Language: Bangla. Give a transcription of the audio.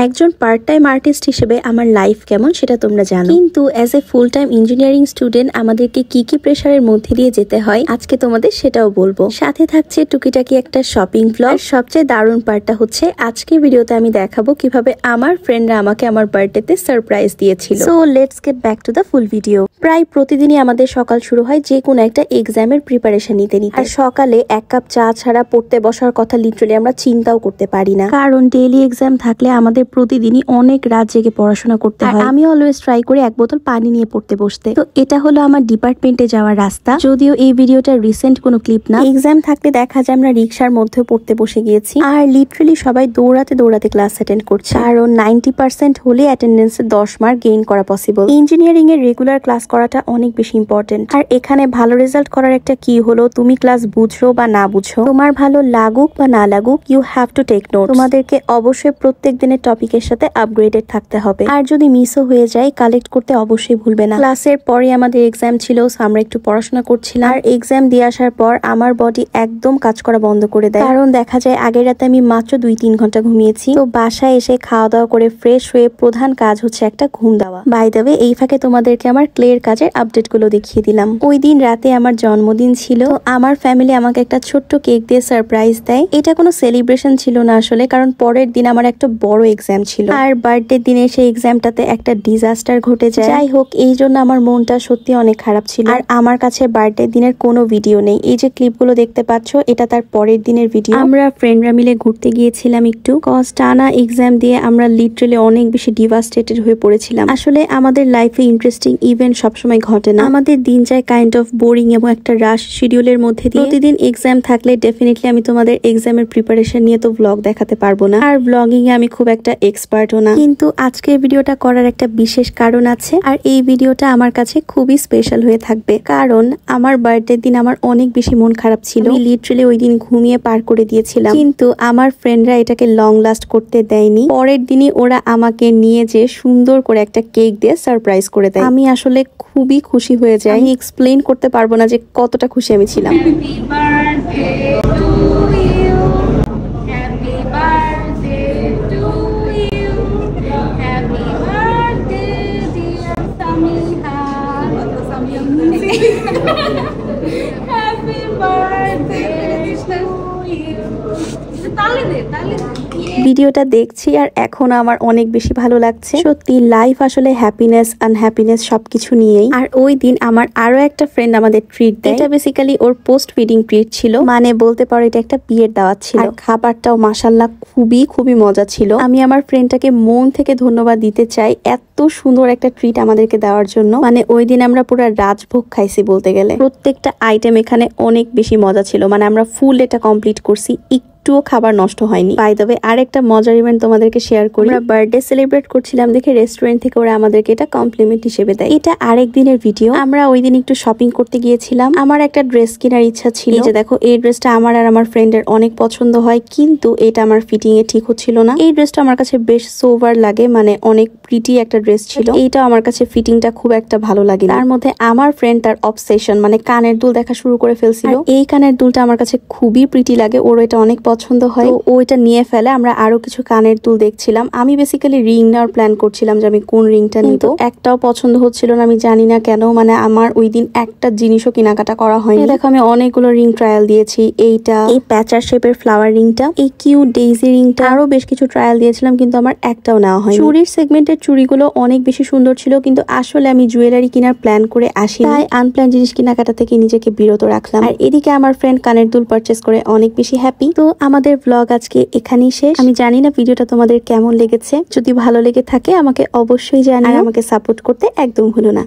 একজন পার্ট টাইম আর্টিস্ট হিসেবে আমার লাইফ কেমন সেটা তোমরা জানো, কিন্তু as a full time engineering student আমাদেরকে কি কি প্রেশারের মধ্যে দিয়ে যেতে হয় আজকে তোমাদের সেটাও বলবো। সাথে থাকছে টুকিটাকি একটা শপিং ব্লগ। সবচেয়ে দারুণ পার্টটা হচ্ছে আজকের ভিডিওতে আমি দেখাবো কিভাবে আমার ফ্রেন্ডরা আমাকে আমার বার্থডেতে সারপ্রাইজ দিয়েছিল। So let's get back to the full video. প্রায় প্রতিদিনই আমাদের সকাল শুরু হয় যে কোনো একটা এক্সামের প্রিপারেশন নিতে। আর সকালে এক কাপ চা ছাড়া পড়তে বসার কথা লিটারালি আমরা চিন্তাও করতে পারি না, কারণ ডেইলি এক্সাম থাকলে আমাদের প্রতিদিনই অনেক রাত জেগে পড়াশোনা করতে হয়। আমি অলওয়েজ ট্রাই করি এক বোতল পানি নিয়ে পড়তে বসতে। তো এটা হলো আমার ডিপার্টমেন্টে যাওয়ার রাস্তা, যদিও এই ভিডিওটা রিসেন্ট কোনো ক্লিপ না। এক্সাম থাকলে দেখা যায় আমরা রিক্সার মধ্যে পড়তে বসে গিয়েছি, আর লিটারালি সবাই দৌড়াতে দৌড়াতে ক্লাস অ্যাটেন্ড করছে, কারণ 90% হলে অ্যাটেন্ডেন্সে 10 মার্ক গেইন করা পসিবল। ইঞ্জিনিয়ারিং এর রেগুলার ক্লাস করাটা অনেক বেশি ইম্পর্টেন্ট। আর এখানে ভালো রেজাল্ট করার একটা কি হলো, তুমি ক্লাস বুঝো বা না বুঝো, তোমার ভালো লাগুক বা না লাগুক, you have to take note. তোমাদেরকে অবশ্যই প্রত্যেক দিনের টপিকের সাথে আপগ্রেডেড থাকতে হবে, আর যদি মিসও হয়ে যায় কালেক্ট করতে অবশ্যই ভুলবে না। ক্লাসের পরে আমাদের এক্সাম ছিল, আমরা একটু পড়াশোনা করছিলাম। আর এক্সাম দিয়ে আসার পর আমার বডি একদম কাজ করা বন্ধ করে দেয়, কারণ দেখা যায় আগের রাতে আমি মাত্র 2-3 ঘন্টা ঘুমিয়েছি। তো বাসায় এসে খাওয়া দাওয়া করে ফ্রেশ হয়ে প্রধান কাজ হচ্ছে একটা ঘুম দেওয়া। বাই দ্য ওয়ে, এই ফাঁকে তোমাদেরকে আমার ক্লের কাজের আপডেট গুলো দেখিয়ে দিলাম। ওই দিন রাতে আমার জন্মদিন ছিল, আমার ফ্যামিলি আমাকে একটা ছোট্ট কেক দিয়ে সারপ্রাইজ দেয়। এটা কোনো সেলিব্রেশন ছিল না আসলে, কারণ পরের দিন আমার একটা বড় এক্সাম ছিল, আর বার্থডে দিনে সেই এক্সামটাতে একটা ডিজাস্টার ঘটে যায়। যাই হোক, এই জন্য আমার মনটা সত্যি অনেক খারাপ ছিল। আর আমার কাছে বার্থডে দিনের কোনো ভিডিও নেই। এই যে ক্লিপগুলো দেখতে পাচ্ছ, এটা তার পরের দিনের ভিডিও। আমরা ফ্রেন্ডরা মিলে ঘুরতে গিয়েছিলাম একটু, কজ টানা এক্সাম দিয়ে আমরা লিটারালি অনেক বেশি ডিভাস্টেটেড হয়ে পড়েছিলাম। আসলে আমাদের লাইফে ইন্টারেস্টিং ইভেন্ট সবসময় ঘটে না, আমাদের দিন যায় কাইন্ড অফ বোরিং এবং একটা রাশ শিডিউলের মধ্যে দিয়ে। প্রতিদিন এক্সাম থাকলে ডেফিনেটলি আমি তোমাদের এক্সামের প্রিপারেশন নিয়ে তো ব্লগ দেখাতে পারবো না, আর ব্লগিং এ আমি খুব একটা এক্সপার্টও না। কিন্তু আজকের ভিডিওটা করার একটা বিশেষ কারণ আছে, আর এই ভিডিওটা আমার কাছে খুবই স্পেশাল হয়ে থাকবে, কারণ আমার বার্থডে দিন আমার অনেক বেশি মন খারাপ ছিল। আমি লিটারালি ওই দিন ঘুমিয়ে পার করে দিয়েছিলাম, কিন্তু আমার ফ্রেন্ডরা এটাকে লং লাস্ট করতে দেয়নি। পরের দিনই ওরা আমাকে নিয়ে যে সুন্দর করে একটা কেক দিয়ে সারপ্রাইজ করে দেয়। আমি আসলে খুবই খুশি হয়ে যাই, আমি এক্সপ্লেইন করতে পারবো না যে কতটা খুশি আমি ছিলাম। ভিডিওটা দেখছি আর এখন আমার অনেক বেশি ভালো লাগছে। সত্যি লাইফ আসলে হ্যাপিনেস আনহ্যাপিনেস সবকিছু নিয়েই। আর ওই দিন আমার আরো একটা ফ্রেন্ড আমাদের ট্রিট দেয়। এটা বেসিক্যালি ওর পোস্ট ফিডিং ট্রিট ছিল, মানে বলতে পারো এটা একটা বিয়ের দাওয়াত ছিল। আর খাবারটাও মাশাআল্লাহ খুবই মজা ছিল। আমি আমার ফ্রেন্ডটাকে মন থেকে ধন্যবাদ দিতে চাই এত সুন্দর একটা ট্রিট আমাদেরকে দেওয়ার জন্য। মানে ওই দিন আমরা পুরো রাজভোগ খাইছি বলতে গেলে। প্রত্যেকটা আইটেম এখানে অনেক বেশি মজা ছিল, মানে আমরা ফুল এটা কমপ্লিট করছি, একটুও খাবার নষ্ট হয়নি। বাই দ্য ওয়ে, আরেকটা মজার ইভেন্ট তোমাদেরকে শেয়ার করি। আমরা বার্থডে সেলিব্রেট করছিলাম দেখে রেস্টুরেন্ট থেকে ওরা আমাদেরকে এটা কমপ্লিমেন্ট হিসেবে দেয়। এটা আরেক দিনের ভিডিও। আমরা ওই দিন একটু শপিং করতে গিয়েছিলাম। আমার একটা ড্রেস কেনার ইচ্ছা ছিল, এই যে দেখো এই ড্রেসটা আমার আর আমার ফ্রেন্ডের অনেক পছন্দ হয়, কিন্তু এটা আমার ফিটিং এ ঠিক হচ্ছিল না। এই ড্রেসটা আমার কাছে বেশ সোভার লাগে, মানে অনেক প্রিটি একটা ড্রেস ছিল। এইটা আমার কাছে ফিটিংটা খুব একটা ভালো লাগে। তার মধ্যে আমার ফ্রেন্ড তার অবসেশন, মানে কানের দুল দেখা শুরু করে ফেলছিল। এই কানের দুলটা আমার কাছে খুবই প্রিটি লাগে, ওর এটা অনেক পছন্দ হয়, ও এটা নিয়ে ফেলে। আমরা আরো কিছু কানের দুল দেখছিলাম। আমি বেসিক্যালি রিং নেওয়ার প্ল্যান করছিলাম যে আমি কোন রিংটা নিব, একটাও পছন্দ হচ্ছিল না। আমি জানি না কেন, মানে আমার ওই দিন একটা জিনিসও কেনাকাটা করা হয়নি। দেখো আমি অনেকগুলো রিং ট্রায়াল দিয়েছি, এইটা, এই প্যাচার শেপের ফ্লাওয়ার রিংটা, এই কিউট ডেইজি রিংটা, আরো বেশ কিছু ট্রায়াল দিয়েছিলাম, কিন্তু আমার একটাও নেওয়া হয়নি। চুরির সেগমেন্টের চুড়িগুলো অনেক বেশি সুন্দর ছিল, কিন্তু আসলে আমি জুয়েলারি কেনার প্ল্যান করে আসি, তাই আনপ্ল্যান জিনিস কেনাকাটা থেকে নিজেকে বিরত রাখলাম। আর এদিকে আমার ফ্রেন্ড কানের দুল পারচেস করে অনেক বেশি হ্যাপি। তো আমাদের ব্লগ আজকে এখানেই শেষ। আমি জানি না ভিডিওটা তোমাদের কেমন লেগেছে, যদি ভালো লেগে থাকে আমাকে অবশ্যই জানিও, আর আমাকে সাপোর্ট করতে একদম ভুলো না।